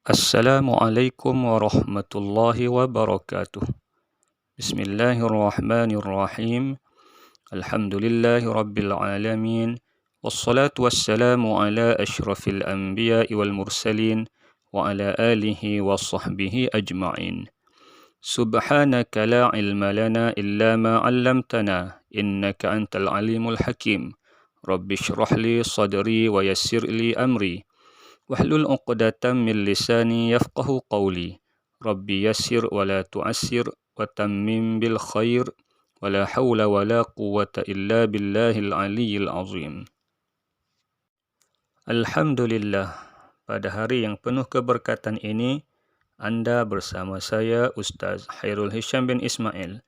Assalamualaikum warahmatullahi wabarakatuh. Bismillahirrahmanirrahim. Alhamdulillahi rabbil alamin. Wassalatu wassalamu ala ashrafil anbiya'i wal mursalin wa ala alihi wa sahbihi ajma'in. Subhanaka la ilma lana illa ma 'allamtana innaka antal alimul hakim. Rabbi shrah li sadri wa yassir li amri. Wahlul 'uqdatam min lisani yafqahu qawli. Rabbi yassir wa la tu'assir wa tammim bil khair wa la hawla wa la quwwata illa billahil aliyyil azim. Alhamdulillah, pada hari yang penuh keberkatan ini anda bersama saya Ustaz Khairul Hisham bin Ismail.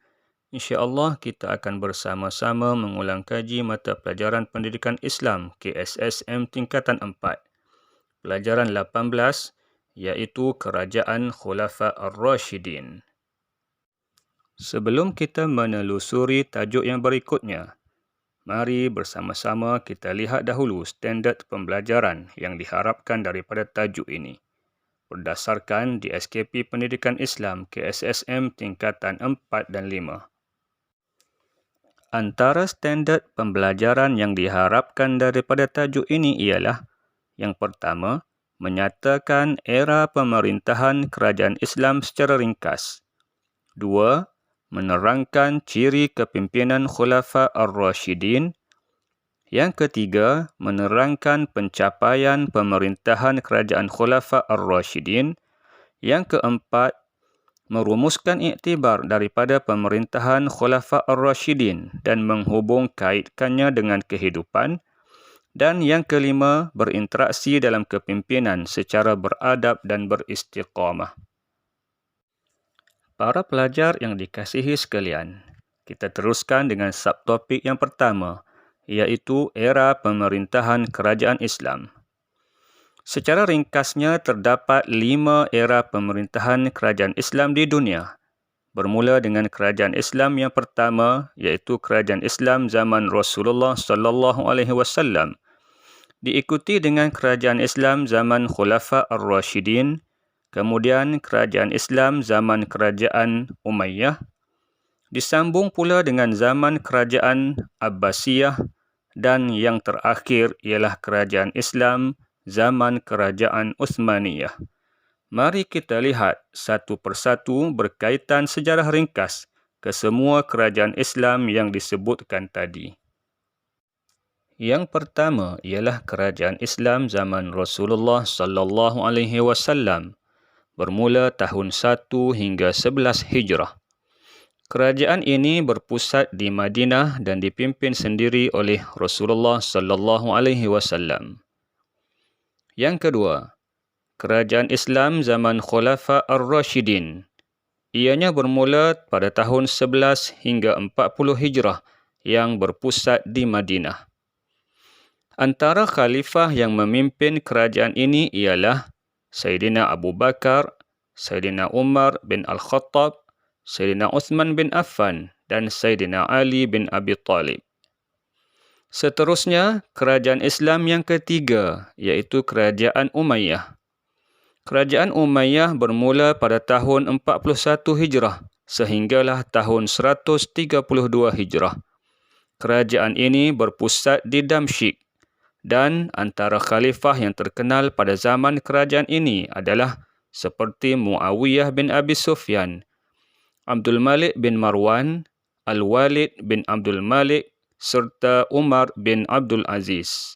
InsyaAllah kita akan bersama-sama mengulang kaji mata pelajaran pendidikan Islam KSSM tingkatan 4. Pelajaran 18 iaitu Kerajaan Khulafa Ar-Rashidin. Sebelum kita menelusuri tajuk yang berikutnya, mari bersama-sama kita lihat dahulu standard pembelajaran yang diharapkan daripada tajuk ini. Berdasarkan di SKP Pendidikan Islam KSSM tingkatan 4 dan 5. Antara standard pembelajaran yang diharapkan daripada tajuk ini ialah: yang pertama, menyatakan era pemerintahan kerajaan Islam secara ringkas. 2. Menerangkan ciri kepimpinan Khulafa Ar-Rashidin. Yang ketiga, menerangkan pencapaian pemerintahan kerajaan Khulafa Ar-Rashidin. Yang keempat, merumuskan iktibar daripada pemerintahan Khulafa Ar-Rashidin dan menghubung kaitkannya dengan kehidupan. Dan yang kelima, berinteraksi dalam kepimpinan secara beradab dan beristiqamah. Para pelajar yang dikasihi sekalian, kita teruskan dengan subtopik yang pertama, iaitu era pemerintahan kerajaan Islam. Secara ringkasnya, terdapat 5 era pemerintahan kerajaan Islam di dunia. Bermula dengan kerajaan Islam yang pertama, iaitu kerajaan Islam zaman Rasulullah SAW. Diikuti dengan kerajaan Islam zaman Khulafa Ar-Rashidin, kemudian kerajaan Islam zaman kerajaan Umayyah, disambung pula dengan zaman kerajaan Abbasiyah, dan yang terakhir ialah kerajaan Islam zaman kerajaan Uthmaniyah. Mari kita lihat satu persatu berkaitan sejarah ringkas ke semua kerajaan Islam yang disebutkan tadi. Yang pertama ialah kerajaan Islam zaman Rasulullah SAW, bermula tahun 1 hingga 11 Hijrah. Kerajaan ini berpusat di Madinah dan dipimpin sendiri oleh Rasulullah SAW. Yang kedua, kerajaan Islam zaman Khulafa Ar-Rashidin. Ianya bermula pada tahun 11 hingga 40 Hijrah yang berpusat di Madinah. Antara khalifah yang memimpin kerajaan ini ialah Sayyidina Abu Bakar, Sayyidina Umar bin Al-Khattab, Sayyidina Uthman bin Affan dan Sayyidina Ali bin Abi Talib. Seterusnya, kerajaan Islam yang ketiga iaitu kerajaan Umayyah. Kerajaan Umayyah bermula pada tahun 41 Hijrah sehinggalah tahun 132 Hijrah. Kerajaan ini berpusat di Damsyik. Dan antara khalifah yang terkenal pada zaman kerajaan ini adalah seperti Muawiyah bin Abi Sufyan, Abdul Malik bin Marwan, Al-Walid bin Abdul Malik, serta Umar bin Abdul Aziz.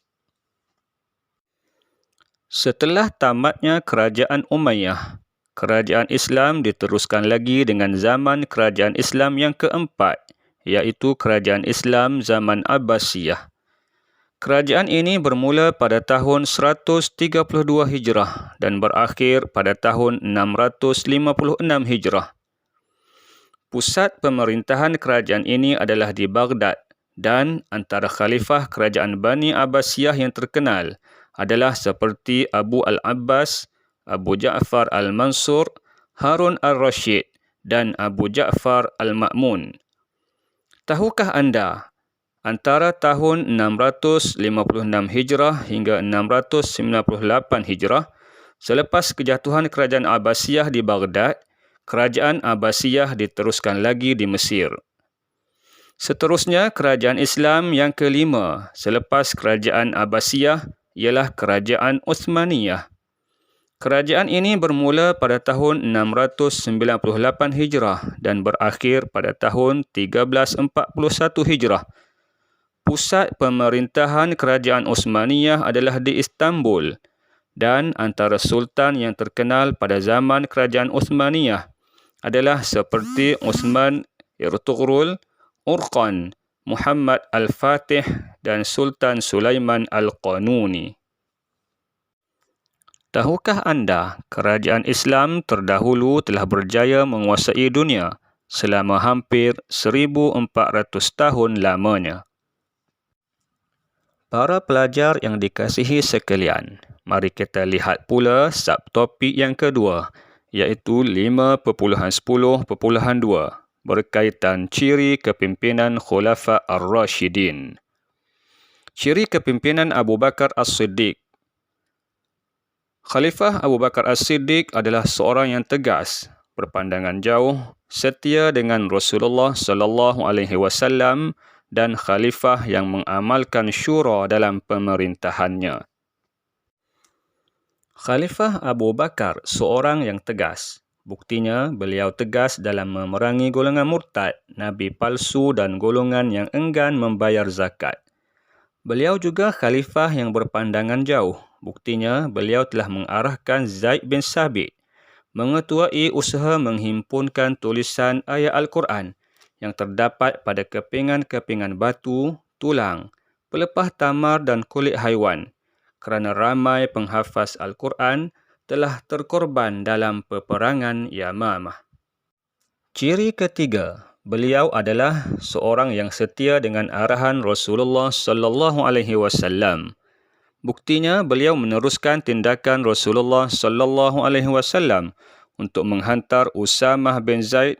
Setelah tamatnya kerajaan Umayyah, kerajaan Islam diteruskan lagi dengan zaman kerajaan Islam yang keempat, iaitu kerajaan Islam zaman Abbasiyah. Kerajaan ini bermula pada tahun 132 Hijrah dan berakhir pada tahun 656 Hijrah. Pusat pemerintahan kerajaan ini adalah di Baghdad dan antara khalifah kerajaan Bani Abbasiyah yang terkenal adalah seperti Abu Al-Abbas, Abu Ja'far Al-Mansur, Harun Al-Rashid dan Abu Ja'far Al-Ma'mun. Tahukah anda, antara tahun 656 Hijrah hingga 698 Hijrah, Selepas kejatuhan kerajaan Abbasiyah di Baghdad, kerajaan Abbasiyah diteruskan lagi di Mesir. Seterusnya, kerajaan Islam yang kelima selepas kerajaan Abbasiyah ialah kerajaan Uthmaniyah. Kerajaan ini bermula pada tahun 698 Hijrah dan berakhir pada tahun 1341 Hijrah. Pusat pemerintahan kerajaan Uthmaniyah adalah di Istanbul dan antara sultan yang terkenal pada zaman kerajaan Uthmaniyah adalah seperti Uthman Ertugrul, Urqan, Muhammad Al-Fatih dan Sultan Sulaiman Al-Qanuni. Tahukah anda, kerajaan Islam terdahulu telah berjaya menguasai dunia selama hampir 1400 tahun lamanya. Para pelajar yang dikasihi sekalian, mari kita lihat pula subtopik yang kedua, iaitu 5.10.2 berkaitan ciri kepimpinan Khulafa Ar-Rashidin. Ciri kepimpinan Abu Bakar As-Siddiq. Khalifah Abu Bakar As-Siddiq adalah seorang yang tegas, berpandangan jauh, setia dengan Rasulullah sallallahu alaihi wasallam dan khalifah yang mengamalkan syura dalam pemerintahannya. Khalifah Abu Bakar seorang yang tegas. Buktinya, beliau tegas dalam memerangi golongan murtad, nabi palsu dan golongan yang enggan membayar zakat. Beliau juga khalifah yang berpandangan jauh. Buktinya, beliau telah mengarahkan Zaid bin Sabit mengetuai usaha menghimpunkan tulisan ayat Al-Quran yang terdapat pada kepingan-kepingan batu, tulang, pelepah tamar dan kulit haiwan, kerana ramai penghafaz Al-Quran telah terkorban dalam peperangan Yamamah. Ciri ketiga, beliau adalah seorang yang setia dengan arahan Rasulullah sallallahu alaihi wasallam. Buktinya, beliau meneruskan tindakan Rasulullah sallallahu alaihi wasallam untuk menghantar Usamah bin Zaid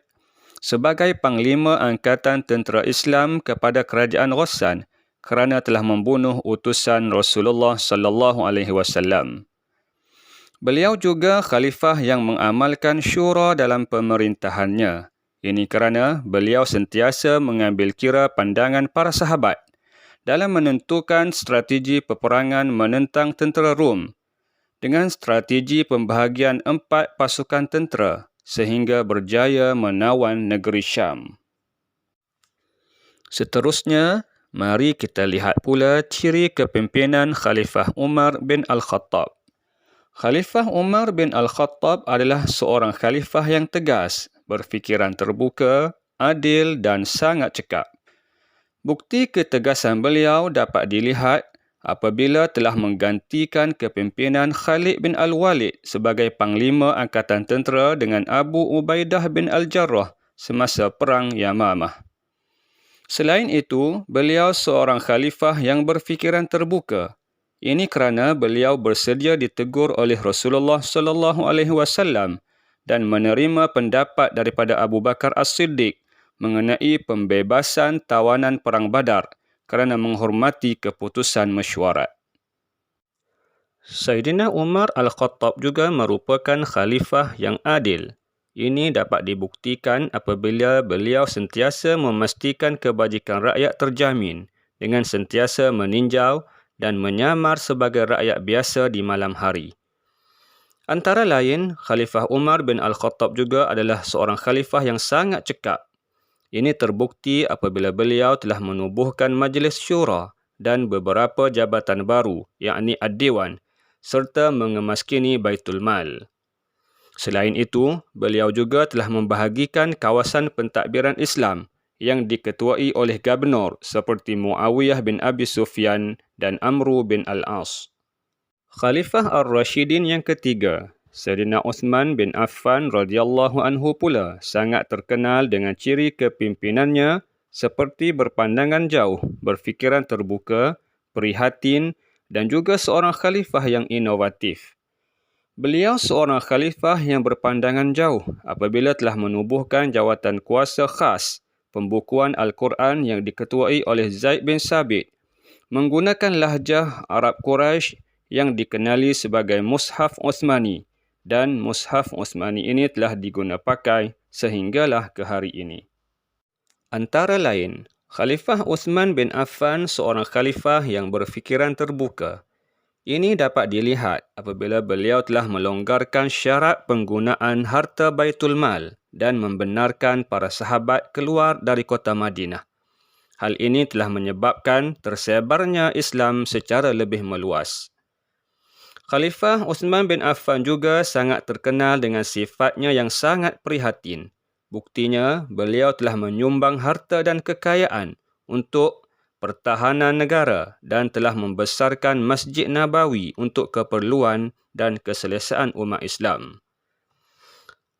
sebagai panglima angkatan tentera Islam kepada kerajaan Ghassan kerana telah membunuh utusan Rasulullah sallallahu alaihi wasallam. Beliau juga khalifah yang mengamalkan syura dalam pemerintahannya. Ini kerana beliau sentiasa mengambil kira pandangan para sahabat dalam menentukan strategi peperangan menentang tentera Rom dengan strategi pembahagian 4 pasukan tentera sehingga berjaya menawan negeri Syam. Seterusnya, mari kita lihat pula ciri kepimpinan Khalifah Umar bin Al-Khattab. Khalifah Umar bin Al-Khattab adalah seorang khalifah yang tegas, berfikiran terbuka, adil dan sangat cekap. Bukti ketegasan beliau dapat dilihat apabila telah menggantikan kepimpinan Khalid bin Al-Walid sebagai panglima angkatan tentera dengan Abu Ubaidah bin Al-Jarrah semasa Perang Yamamah. Selain itu, beliau seorang khalifah yang berfikiran terbuka. Ini kerana beliau bersedia ditegur oleh Rasulullah sallallahu alaihi wasallam dan menerima pendapat daripada Abu Bakar As-Siddiq mengenai pembebasan tawanan Perang Badar kerana menghormati keputusan mesyuarat. Saidina Umar Al-Khattab juga merupakan khalifah yang adil. Ini dapat dibuktikan apabila beliau sentiasa memastikan kebajikan rakyat terjamin dengan sentiasa meninjau dan menyamar sebagai rakyat biasa di malam hari. Antara lain, Khalifah Umar bin Al-Khattab juga adalah seorang khalifah yang sangat cekap. Ini terbukti apabila beliau telah menubuhkan Majlis Syura dan beberapa jabatan baru, yakni Ad-Diwan, serta mengemaskini Baitul Mal. Selain itu, beliau juga telah membahagikan kawasan pentadbiran Islam yang diketuai oleh gubernur seperti Muawiyah bin Abi Sufyan dan Amru bin Al-As. Khalifah Ar-Rashidin yang ketiga, Saidina Uthman bin Affan radhiyallahu anhu pula sangat terkenal dengan ciri kepimpinannya seperti berpandangan jauh, berfikiran terbuka, prihatin dan juga seorang khalifah yang inovatif. Beliau seorang khalifah yang berpandangan jauh apabila telah menubuhkan jawatan kuasa khas pembukuan Al-Quran yang diketuai oleh Zaid bin Sabit menggunakan lahjah Arab Quraisy yang dikenali sebagai Mushaf Uthmani, dan Mushaf Uthmani ini telah diguna pakai sehinggalah ke hari ini. Antara lain, Khalifah Uthman bin Affan seorang khalifah yang berfikiran terbuka. Ini dapat dilihat apabila beliau telah melonggarkan syarat penggunaan harta Baitul Mal dan membenarkan para sahabat keluar dari kota Madinah. Hal ini telah menyebabkan tersebarnya Islam secara lebih meluas. Khalifah Uthman bin Affan juga sangat terkenal dengan sifatnya yang sangat prihatin. Buktinya, beliau telah menyumbang harta dan kekayaan untuk pertahanan negara dan telah membesarkan Masjid Nabawi untuk keperluan dan keselesaan umat Islam.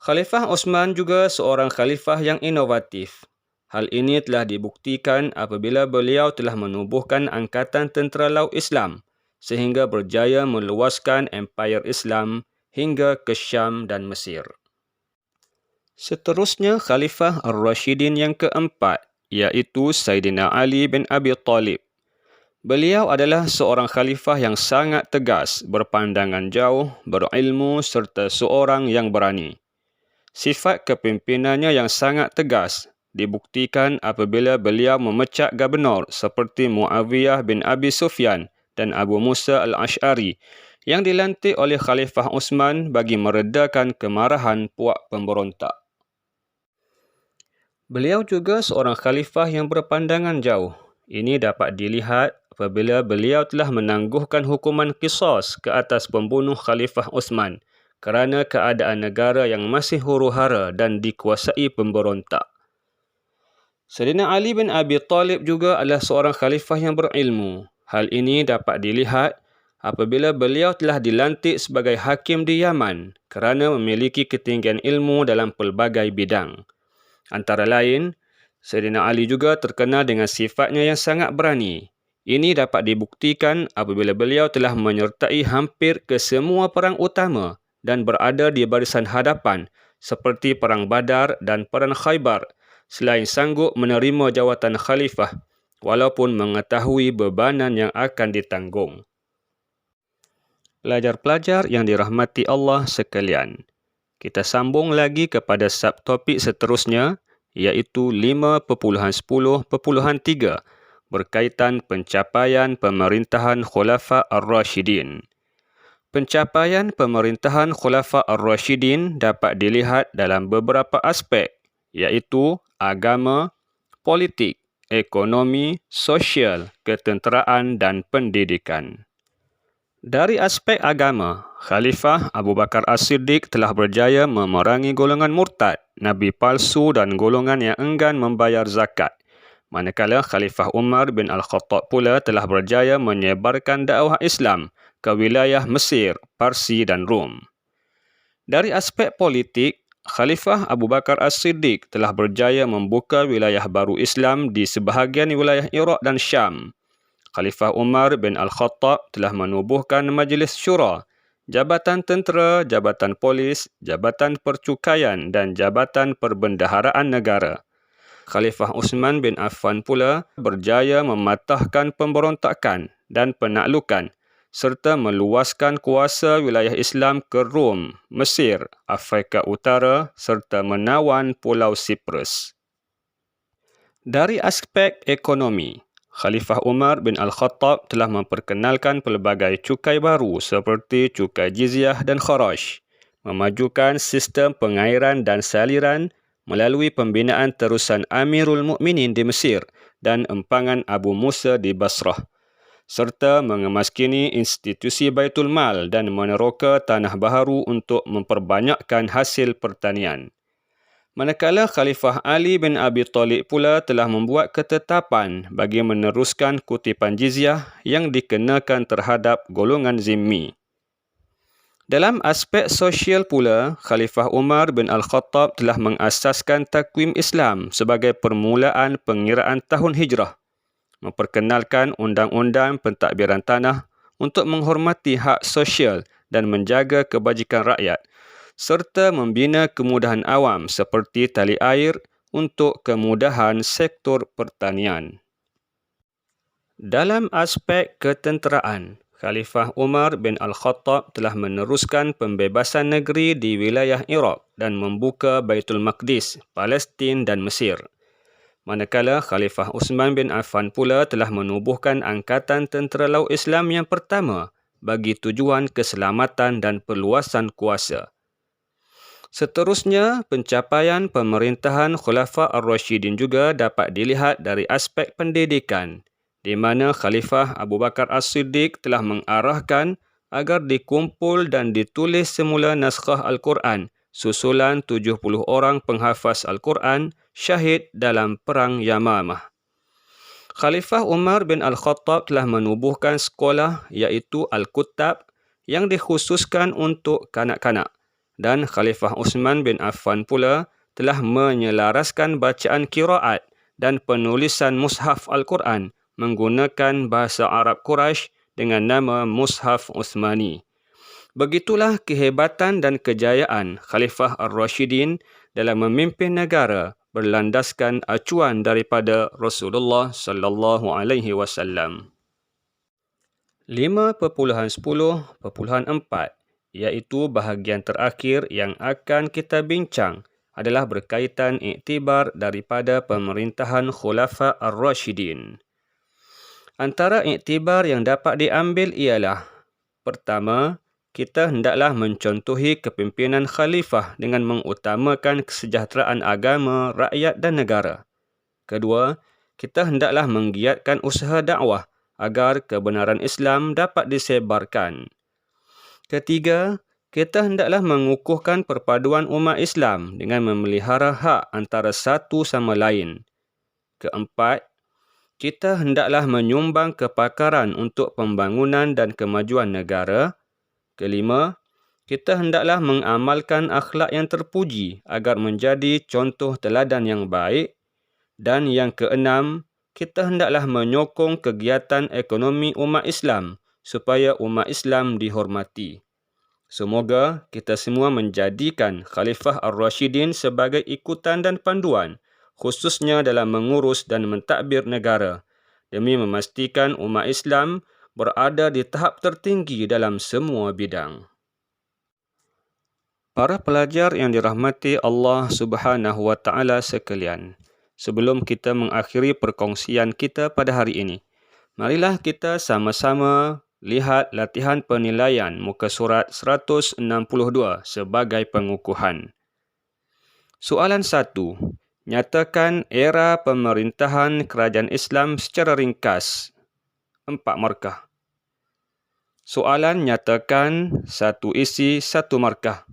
Khalifah Uthman juga seorang khalifah yang inovatif. Hal ini telah dibuktikan apabila beliau telah menubuhkan Angkatan Tentera Laut Islam sehingga berjaya meluaskan empayar Islam hingga ke Syam dan Mesir. Seterusnya, Khalifah Ar-Rashidin yang keempat, iaitu Sayyidina Ali bin Abi Talib. Beliau adalah seorang khalifah yang sangat tegas, berpandangan jauh, berilmu serta seorang yang berani. Sifat kepimpinannya yang sangat tegas dibuktikan apabila beliau memecat gubernur seperti Muawiyah bin Abi Sufyan dan Abu Musa al-Ash'ari yang dilantik oleh Khalifah Uthman bagi meredakan kemarahan puak pemberontak. Beliau juga seorang khalifah yang berpandangan jauh. Ini dapat dilihat apabila beliau telah menangguhkan hukuman qisas ke atas pembunuh Khalifah Uthman kerana keadaan negara yang masih huru-hara dan dikuasai pemberontak. Sayyidina Ali bin Abi Talib juga adalah seorang khalifah yang berilmu. Hal ini dapat dilihat apabila beliau telah dilantik sebagai hakim di Yaman kerana memiliki ketinggian ilmu dalam pelbagai bidang. Antara lain, Sayyidina Ali juga terkenal dengan sifatnya yang sangat berani. Ini dapat dibuktikan apabila beliau telah menyertai hampir ke semua perang utama dan berada di barisan hadapan seperti Perang Badar dan Perang Khaybar, selain sanggup menerima jawatan khalifah walaupun mengetahui bebanan yang akan ditanggung. Pelajar-pelajar yang dirahmati Allah sekalian, kita sambung lagi kepada subtopik seterusnya, iaitu 5.10.3 berkaitan pencapaian pemerintahan Khulafa Ar-Rashidin. Pencapaian pemerintahan Khulafa Ar-Rashidin dapat dilihat dalam beberapa aspek, iaitu agama, politik, ekonomi, sosial, ketenteraan dan pendidikan. Dari aspek agama, Khalifah Abu Bakar As-Siddiq telah berjaya memerangi golongan murtad, nabi palsu dan golongan yang enggan membayar zakat. Manakala Khalifah Umar bin Al-Khattab pula telah berjaya menyebarkan dakwah Islam ke wilayah Mesir, Parsi dan Rom. Dari aspek politik, Khalifah Abu Bakar As-Siddiq telah berjaya membuka wilayah baru Islam di sebahagian wilayah Iraq dan Syam. Khalifah Umar bin Al-Khattab telah menubuhkan Majlis Syura, Jabatan Tentera, Jabatan Polis, Jabatan Percukaian dan Jabatan Perbendaharaan Negara. Khalifah Uthman bin Affan pula berjaya mematahkan pemberontakan dan penaklukan serta meluaskan kuasa wilayah Islam ke Rom, Mesir, Afrika Utara serta menawan Pulau Cyprus. Dari aspek ekonomi, Khalifah Umar bin Al-Khattab telah memperkenalkan pelbagai cukai baru seperti cukai jizyah dan kharaj, memajukan sistem pengairan dan saliran melalui pembinaan terusan Amirul Mukminin di Mesir dan empangan Abu Musa di Basrah, serta mengemaskini institusi Baitul Mal dan meneroka tanah baharu untuk memperbanyakkan hasil pertanian. Manakala Khalifah Ali bin Abi Talib pula telah membuat ketetapan bagi meneruskan kutipan jizyah yang dikenakan terhadap golongan zimmi. Dalam aspek sosial pula, Khalifah Umar bin Al-Khattab telah mengasaskan takwim Islam sebagai permulaan pengiraan tahun hijrah, memperkenalkan undang-undang pentadbiran tanah untuk menghormati hak sosial dan menjaga kebajikan rakyat, serta membina kemudahan awam seperti tali air untuk kemudahan sektor pertanian. Dalam aspek ketenteraan, Khalifah Umar bin Al-Khattab telah meneruskan pembebasan negeri di wilayah Iraq dan membuka Baitul Maqdis, Palestin dan Mesir. Manakala Khalifah Uthman bin Affan pula telah menubuhkan Angkatan Tentera Laut Islam yang pertama bagi tujuan keselamatan dan perluasan kuasa. Seterusnya, pencapaian pemerintahan Khulafa' Ar-Rashidin juga dapat dilihat dari aspek pendidikan, di mana Khalifah Abu Bakar As-Siddiq telah mengarahkan agar dikumpul dan ditulis semula naskah Al-Quran susulan 70 orang penghafaz Al-Quran syahid dalam Perang Yamamah. Khalifah Umar bin Al-Khattab telah menubuhkan sekolah iaitu Al-Kuttab yang dikhususkan untuk kanak-kanak, dan Khalifah Uthman bin Affan pula telah menyelaraskan bacaan qiraat dan penulisan mushaf Al-Quran menggunakan bahasa Arab Quraisy dengan nama Mushaf Uthmani. Begitulah kehebatan dan kejayaan Khalifah Ar-Rashidin dalam memimpin negara berlandaskan acuan daripada Rasulullah sallallahu alaihi wasallam. 5.10.4 iaitu bahagian terakhir yang akan kita bincang adalah berkaitan iktibar daripada pemerintahan Khulafa' Ar-Rashidin. Antara iktibar yang dapat diambil ialah: pertama, kita hendaklah mencontohi kepimpinan khalifah dengan mengutamakan kesejahteraan agama, rakyat dan negara. Kedua, kita hendaklah menggiatkan usaha dakwah agar kebenaran Islam dapat disebarkan. Ketiga, kita hendaklah mengukuhkan perpaduan umat Islam dengan memelihara hak antara satu sama lain. Keempat, kita hendaklah menyumbang kepakaran untuk pembangunan dan kemajuan negara. Kelima, kita hendaklah mengamalkan akhlak yang terpuji agar menjadi contoh teladan yang baik. Dan yang keenam, kita hendaklah menyokong kegiatan ekonomi umat Islam supaya umat Islam dihormati. Semoga kita semua menjadikan Khalifah Ar-Rashidin sebagai ikutan dan panduan, khususnya dalam mengurus dan mentadbir negara, demi memastikan umat Islam berada di tahap tertinggi dalam semua bidang. Para pelajar yang dirahmati Allah Subhanahu wa taala sekalian, sebelum kita mengakhiri perkongsian kita pada hari ini, marilah kita sama-sama lihat latihan penilaian muka surat 162 sebagai pengukuhan. Soalan 1. Nyatakan era pemerintahan kerajaan Islam secara ringkas. 4 markah. Soalan nyatakan satu isi 1 markah.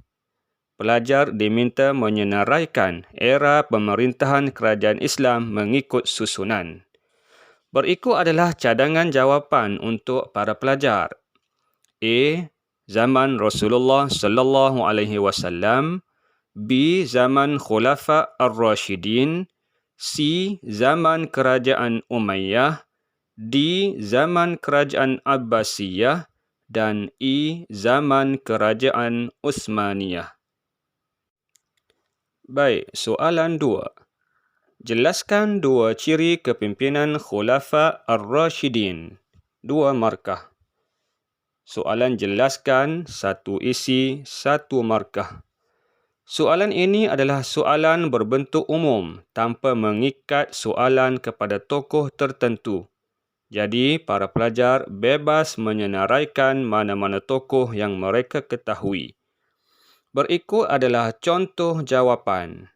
Pelajar diminta menyenaraikan era pemerintahan kerajaan Islam mengikut susunan. Berikut adalah cadangan jawapan untuk para pelajar. A. Zaman Rasulullah sallallahu alaihi wasallam. B. Zaman Khulafa' Ar-Rashidin. C. Zaman Kerajaan Umayyah. D. Zaman Kerajaan Abbasiyah. Dan E. Zaman Kerajaan Uthmaniyah. Baik, soalan 2. Jelaskan 2 ciri kepimpinan Khulafa' Ar-Rashidin. 2 markah. Soalan jelaskan satu isi 1 markah. Soalan ini adalah soalan berbentuk umum tanpa mengikat soalan kepada tokoh tertentu. Jadi, para pelajar bebas menyenaraikan mana-mana tokoh yang mereka ketahui. Berikut adalah contoh jawapan.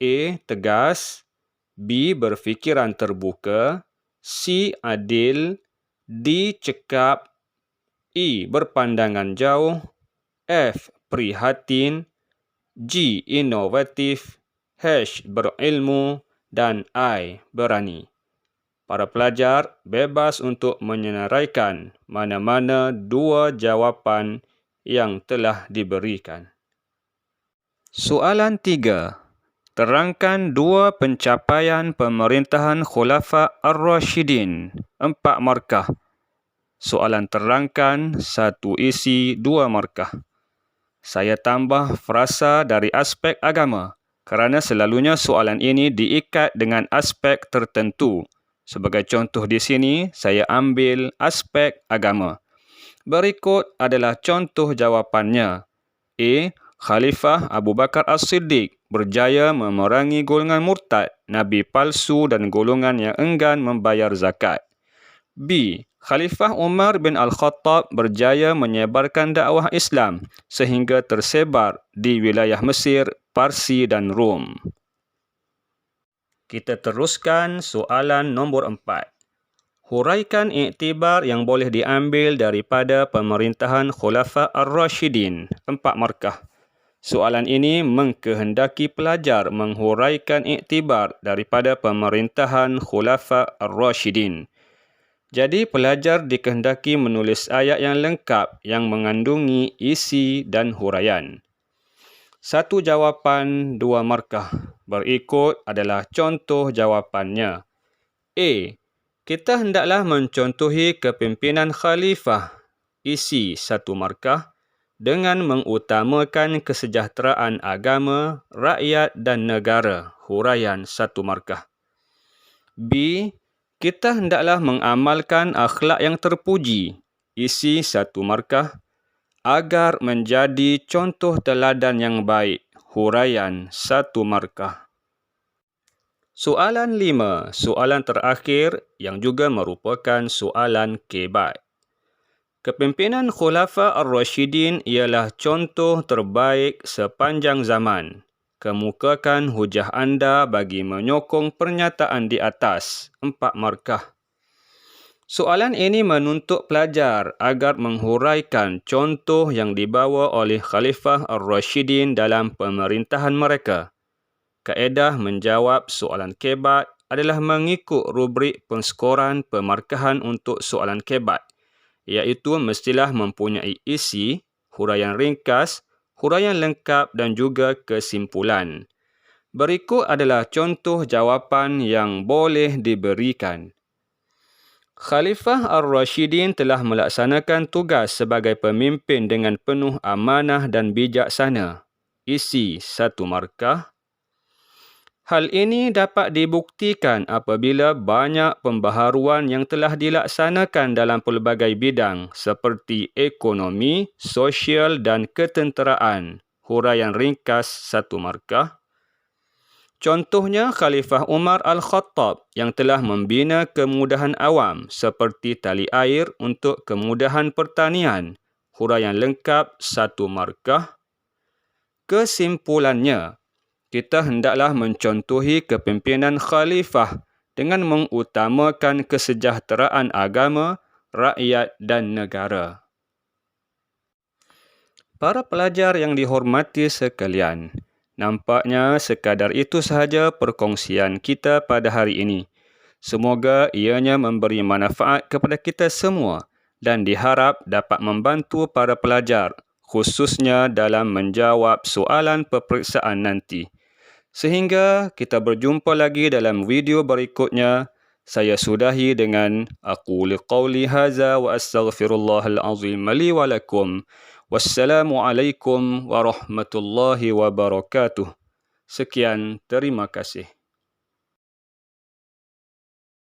A. Tegas. B. Berfikiran terbuka. C. Adil. D. Cekap. E. Berpandangan jauh. F. Prihatin. G. Inovatif. H. Berilmu. Dan I. Berani. Para pelajar bebas untuk menyenaraikan mana-mana 2 jawapan yang telah diberikan. Soalan 3. Terangkan 2 pencapaian pemerintahan Khulafa' Ar-Rashidin. 4 markah. Soalan terangkan satu isi 2 markah. Saya tambah frasa dari aspek agama kerana selalunya soalan ini diikat dengan aspek tertentu. Sebagai contoh di sini, saya ambil aspek agama. Berikut adalah contoh jawapannya. A. Khalifah Abu Bakar As-Siddiq berjaya memerangi golongan murtad, nabi palsu dan golongan yang enggan membayar zakat. B. Khalifah Umar bin Al-Khattab berjaya menyebarkan dakwah Islam sehingga tersebar di wilayah Mesir, Parsi dan Rom. Kita teruskan soalan nombor 4. Huraikan iktibar yang boleh diambil daripada pemerintahan Khulafa Ar-Rashidin, 4 markah. Soalan ini mengkehendaki pelajar menghuraikan iktibar daripada pemerintahan Khulafa Ar-Rashidin. Jadi pelajar dikehendaki menulis ayat yang lengkap yang mengandungi isi dan huraian. 1 jawapan 2 markah. Berikut adalah contoh jawapannya. A. Kita hendaklah mencontohi kepimpinan khalifah, isi 1 markah, dengan mengutamakan kesejahteraan agama, rakyat dan negara, huraian 1 markah. B. Kita hendaklah mengamalkan akhlak yang terpuji, isi 1 markah, agar menjadi contoh teladan yang baik, huraian 1 markah. Soalan 5, soalan terakhir yang juga merupakan soalan kebat. Kepimpinan Khulafa Ar-Rashidin ialah contoh terbaik sepanjang zaman. Kemukakan hujah anda bagi menyokong pernyataan di atas, 4 markah. Soalan ini menuntut pelajar agar menghuraikan contoh yang dibawa oleh Khalifah Ar-Rashidin dalam pemerintahan mereka. Kaedah menjawab soalan kebat adalah mengikut rubrik penskoran pemarkahan untuk soalan kebat, iaitu mestilah mempunyai isi, huraian ringkas, huraian lengkap dan juga kesimpulan. Berikut adalah contoh jawapan yang boleh diberikan. Khalifah Ar-Rashidin telah melaksanakan tugas sebagai pemimpin dengan penuh amanah dan bijaksana. Isi 1 markah. Hal ini dapat dibuktikan apabila banyak pembaharuan yang telah dilaksanakan dalam pelbagai bidang seperti ekonomi, sosial dan ketenteraan. Huraian ringkas 1 markah. Contohnya Khalifah Umar Al-Khattab yang telah membina kemudahan awam seperti tali air untuk kemudahan pertanian. Huraian lengkap 1 markah. Kesimpulannya, kita hendaklah mencontohi kepimpinan khalifah dengan mengutamakan kesejahteraan agama, rakyat dan negara. Para pelajar yang dihormati sekalian, nampaknya sekadar itu sahaja perkongsian kita pada hari ini. Semoga ianya memberi manfaat kepada kita semua dan diharap dapat membantu para pelajar, khususnya dalam menjawab soalan peperiksaan nanti. Sehingga kita berjumpa lagi dalam video berikutnya. Saya sudahi dengan aqulu qawli hadza wa astaghfirullahal azim li wa lakum. Wassalamualaikum warahmatullahi wabarakatuh. Sekian, terima kasih.